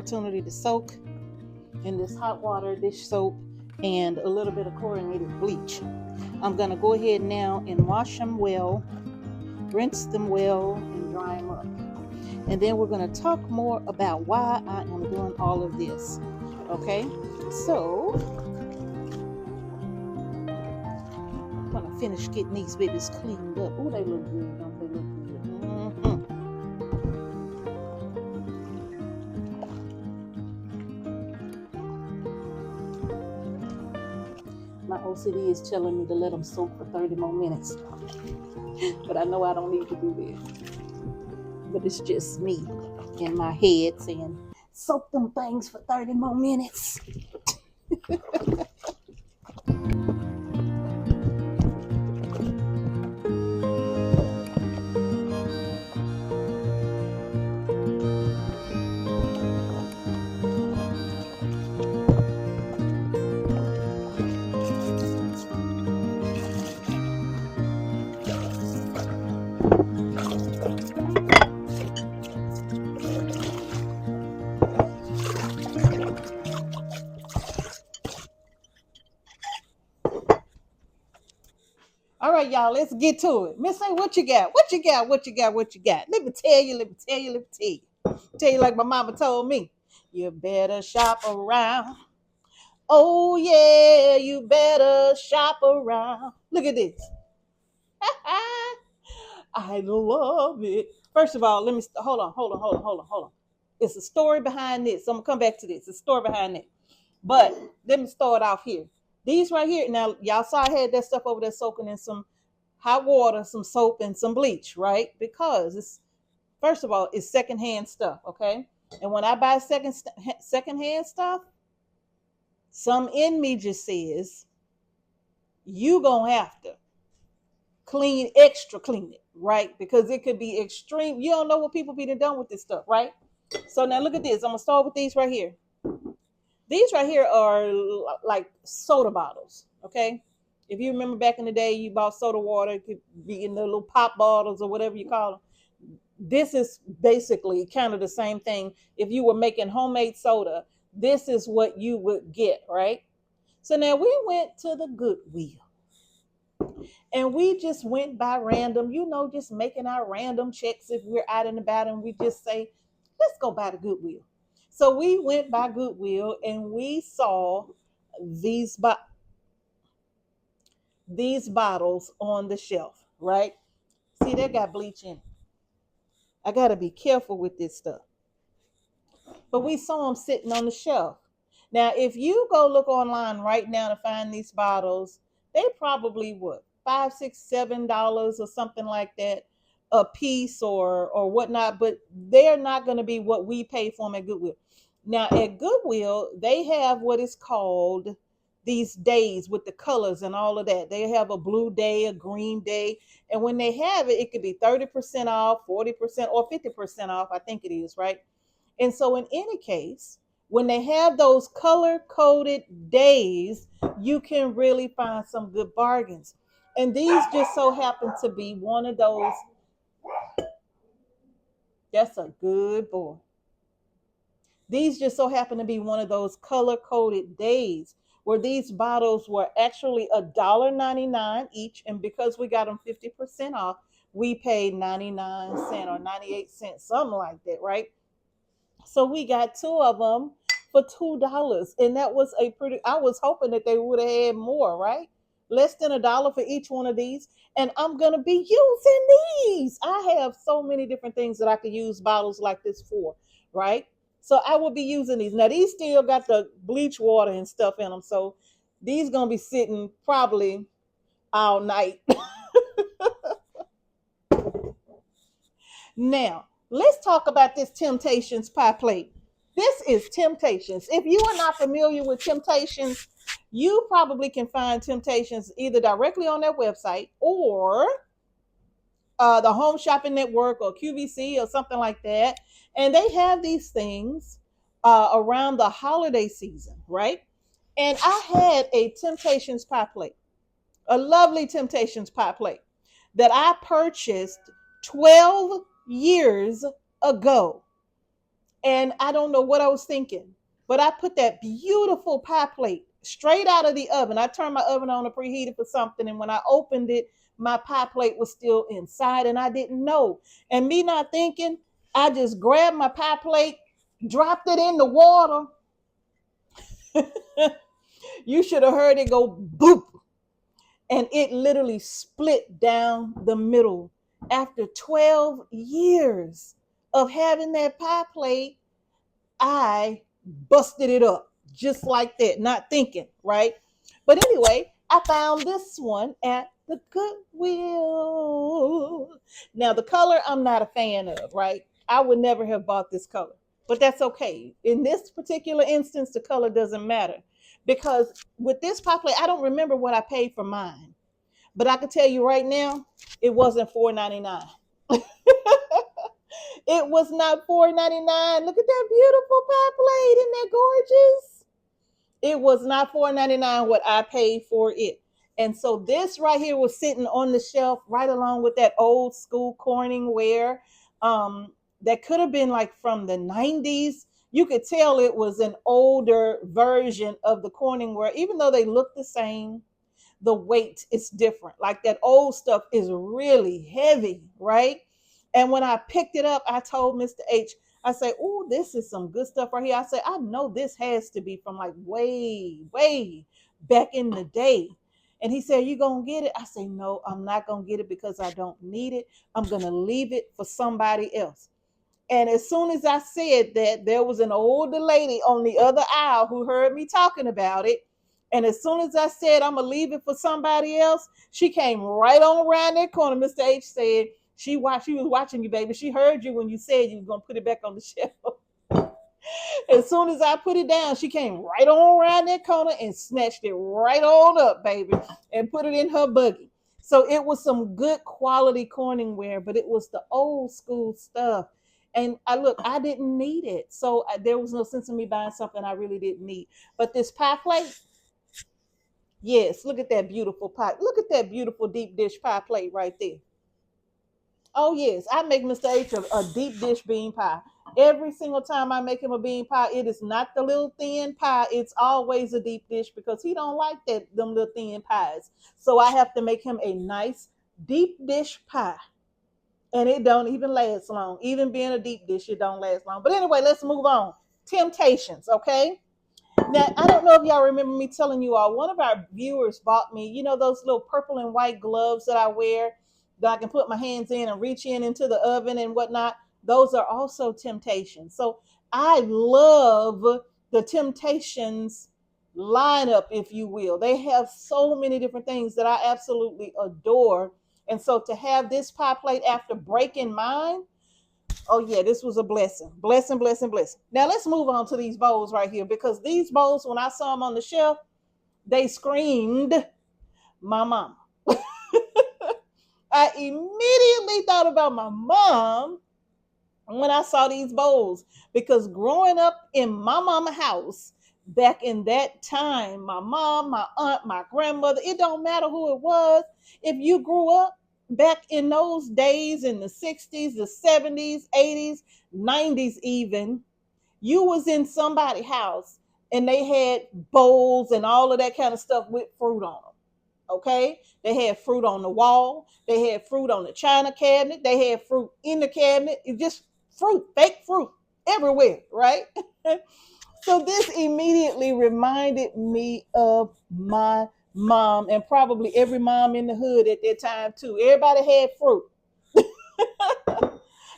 opportunity to soak in this hot water dish soap and a little bit of chlorinated bleach. I'm going to go ahead now and wash them well, rinse them well, and dry them up. And then we're going to talk more about why I am doing all of this. Okay, so I'm going to finish getting these babies cleaned up. Oh, they look good, don't they look good? My OCD is telling me to let them soak for 30 more minutes. But I know I don't need to do that. But it's just me in my head saying, soak them things for 30 more minutes. All right, y'all, let's get to it. Miss A, what you got? What you got? What you got? What you got? Let me tell you. Tell you like my mama told me. You better shop around. Oh, yeah, you better shop around. Look at this. I love it. First of all, let me, hold on. It's a story behind this. So I'm going to come back to this. It's a story behind it. But let me start off here. These right here, now y'all saw I had that stuff over there soaking in some hot water, some soap, and some bleach, right? Because it's, first of all, it's secondhand stuff, okay? And when I buy secondhand stuff, some in me just says, you gonna have to extra clean it, right? Because it could be extreme. You don't know what people be done with this stuff, right? So now look at this. I'm gonna start with these right here. These right here are like soda bottles, okay? If you remember back in the day, you bought soda water, it could be in the little pop bottles or whatever you call them. This is basically kind of the same thing. If you were making homemade soda, this is what you would get, right? So now we went to the Goodwill. And we just went by random, just making our random checks if we're out and about, and we just say, let's go by the Goodwill. So we went by Goodwill and we saw these bottles on the shelf, right? See, they got bleach in it. I got to be careful with this stuff. But we saw them sitting on the shelf. Now, if you go look online right now to find these bottles, they probably what, $5, $6, $7 or something like that a piece or whatnot, but they're not going to be what we pay for them at Goodwill. Now at Goodwill, they have what is called these days with the colors and all of that. They have a blue day, a green day, and when they have it, it could be 30% off, 40% or 50% off, I think it is, right? And so in any case, when they have those color-coded days, you can really find some good bargains. And these just so happen to be one of those. That's a good boy. These just so happen to be one of those color-coded days where these bottles were actually $1.99 each. And because we got them 50% off, we paid 99 cents or 98 cents, something like that, right? So we got two of them for $2. And that was I was hoping that they would have had more, right? Less than $1 for each one of these. And I'm going to be using these. I have so many different things that I could use bottles like this for, right? So I will be using these. Now, these still got the bleach water and stuff in them. So these going to be sitting probably all night. Now, let's talk about this Temptations pie plate. This is Temptations. If you are not familiar with Temptations, you probably can find Temptations either directly on their website or the Home Shopping Network or QVC or something like that. And they have these things around the holiday season, right? And I had a Temptations pie plate, a lovely Temptations pie plate that I purchased 12 years ago. And I don't know what I was thinking, but I put that beautiful pie plate straight out of the oven. I turned my oven on to preheat it for something. And when I opened it, my pie plate was still inside and I didn't know. And me not thinking, I just grabbed my pie plate, dropped it in the water. You should have heard it go boop. And it literally split down the middle. After 12 years of having that pie plate, I busted it up just like that, not thinking, right? But anyway, I found this one at the Goodwill. Now, the color I'm not a fan of, right? I would never have bought this color, but that's okay. In this particular instance, the color doesn't matter because with this pie plate, I don't remember what I paid for mine, but I can tell you right now, it wasn't $4.99. It was not $4.99. Look at that beautiful pie plate. Isn't that gorgeous? It was not $4.99 what I paid for it. And so this right here was sitting on the shelf right along with that old school Corning ware. That could have been like from the 90s. You could tell it was an older version of the Corning ware, even though they look the same. The weight is different. Like that old stuff is really heavy, right? And when I picked it up, I told Mr. H, I say, oh, this is some good stuff right here. I said, I know this has to be from like way, way back in the day. And he said, you gonna get it? I say, no, I'm not gonna get it because I don't need it. I'm gonna leave it for somebody else. And as soon as I said that, there was an older lady on the other aisle who heard me talking about it. And as soon as I said, I'm going to leave it for somebody else, she came right on around that corner. Mr. H said, she was watching you, baby. She heard you when you said you were going to put it back on the shelf. As soon as I put it down, she came right on around that corner and snatched it right on up, baby, and put it in her buggy. So it was some good quality Corningware, but it was the old school stuff. And I didn't need it. So there was no sense in me buying something I really didn't need. But this pie plate, yes, look at that beautiful pie. Look at that beautiful deep dish pie plate right there. Oh yes, I make Mr. H a deep dish bean pie. Every single time I make him a bean pie, it is not the little thin pie. It's always a deep dish because he don't like them little thin pies. So I have to make him a nice deep dish pie. And it don't even last long. Even being a deep dish, it don't last long. But anyway, let's move on. Temptations, okay? Now, I don't know if y'all remember me telling you all, one of our viewers bought me, those little purple and white gloves that I wear that I can put my hands in and reach in into the oven and whatnot. Those are also Temptations. So I love the Temptations lineup, if you will. They have so many different things that I absolutely adore. And so to have this pie plate after breaking mine, oh yeah, this was a blessing. Blessing, blessing, blessing. Now let's move on to these bowls right here because these bowls, when I saw them on the shelf, they screamed my mama. I immediately thought about my mom when I saw these bowls because growing up in my mama house back in that time, my mom, my aunt, my grandmother, it don't matter who it was. If you grew up back in those days in the 60s, the 70s, 80s, 90s even, you was in somebody's house and they had bowls and all of that kind of stuff with fruit on them. Okay, they had fruit on the wall, they had fruit on the china cabinet, they had fruit in the cabinet. It just fruit, fake fruit everywhere, right? So this immediately reminded me of my mom and probably every mom in the hood at that time too. Everybody had fruit.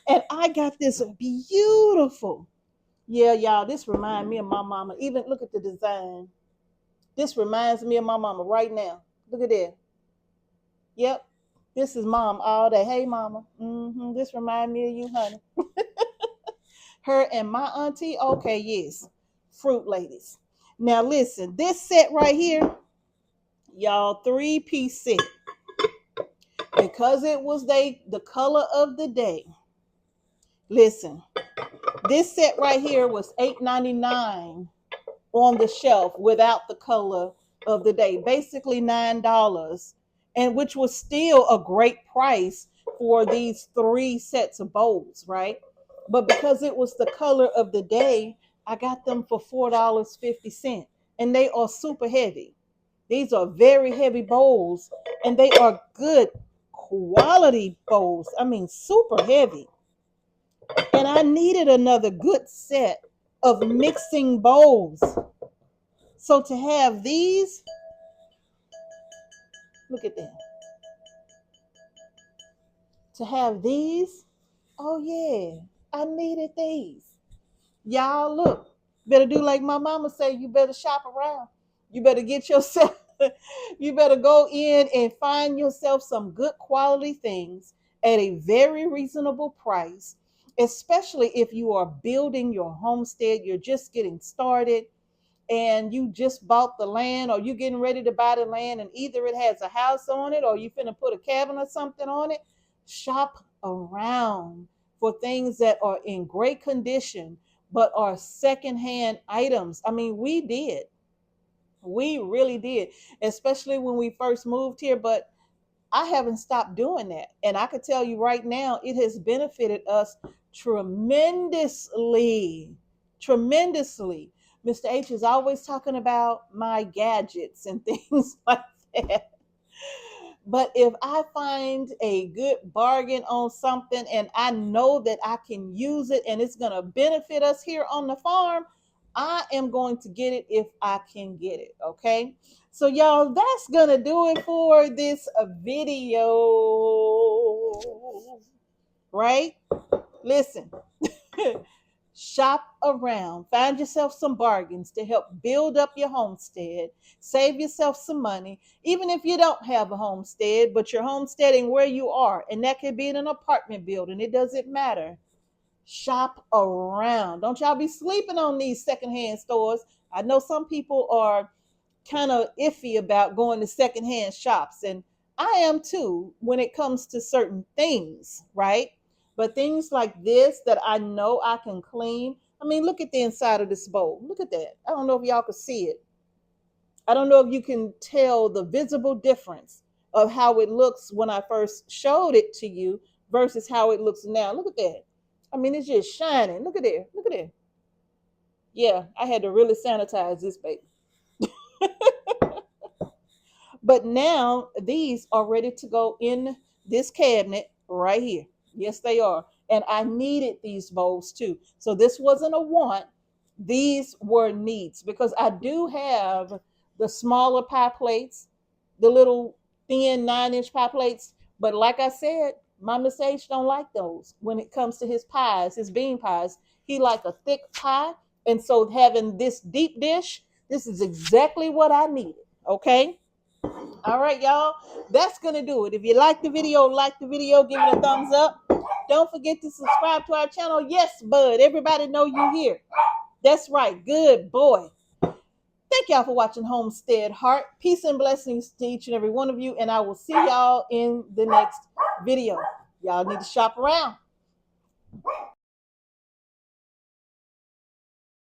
And I got this beautiful, yeah, y'all, this reminds me of my mama. Even look at the design. This reminds me of my mama right now. Look at that. Yep. This is mom all day. Hey, mama. This reminds me of you, honey. Her and my auntie. Okay, yes. Fruit ladies. Now, listen. This set right here, y'all, 3-piece set. Because it was the color of the day. Listen. This set right here was $8.99 on the shelf without the color of the day. Basically $9. And which was still a great price for these 3 sets of bowls, right? But because it was the color of the day, I got them for $4.50. And they are super heavy. These are very heavy bowls, and they are good quality bowls. I mean, super heavy. And I needed another good set of mixing bowls. So to have these, look at that. To have these, oh yeah, I needed these. Y'all look, better do like my mama say, you better shop around. You better get yourself, you better go in and find yourself some good quality things at a very reasonable price, especially if you are building your homestead, you're just getting started and you just bought the land or you getting ready to buy the land and either it has a house on it or you finna put a cabin or something on it. Shop around for things that are in great condition but are secondhand items. I mean, we really did, especially when we first moved here, but I haven't stopped doing that. And I could tell you right now, it has benefited us tremendously. Tremendously. Mr. H is always talking about my gadgets and things like that. But if I find a good bargain on something and I know that I can use it and it's going to benefit us here on the farm, I am going to get it if I can get it. Okay. So, y'all, that's going to do it for this video. Right? Listen. Shop around, find yourself some bargains to help build up your homestead, save yourself some money, even if you don't have a homestead, but you're homesteading where you are, and that could be in an apartment building, it doesn't matter. Shop around. Don't y'all be sleeping on these secondhand stores. I know some people are kind of iffy about going to secondhand shops, and I am too when it comes to certain things, right? But things like this that I know I can clean. I mean, look at the inside of this bowl. Look at that. I don't know if y'all can see it. I don't know if you can tell the visible difference of how it looks when I first showed it to you versus how it looks now. Look at that. I mean, it's just shining. Look at there. Look at there. Yeah, I had to really sanitize this baby. But now these are ready to go in this cabinet right here. Yes, they are. And I needed these bowls too. So this wasn't a want. These were needs because I do have the smaller pie plates, the little thin 9-inch pie plates. But like I said, my Miss H don't like those when it comes to his pies, his bean pies. He like a thick pie. And so having this deep dish, this is exactly what I needed. Okay. All right, y'all. That's going to do it. If you like the video, give it a thumbs up. Don't forget to subscribe to our channel. Yes, bud. Everybody know you here. That's right. Good boy. Thank y'all for watching Homestead Heart. Peace and blessings to each and every one of you. And I will see y'all in the next video. Y'all need to shop around.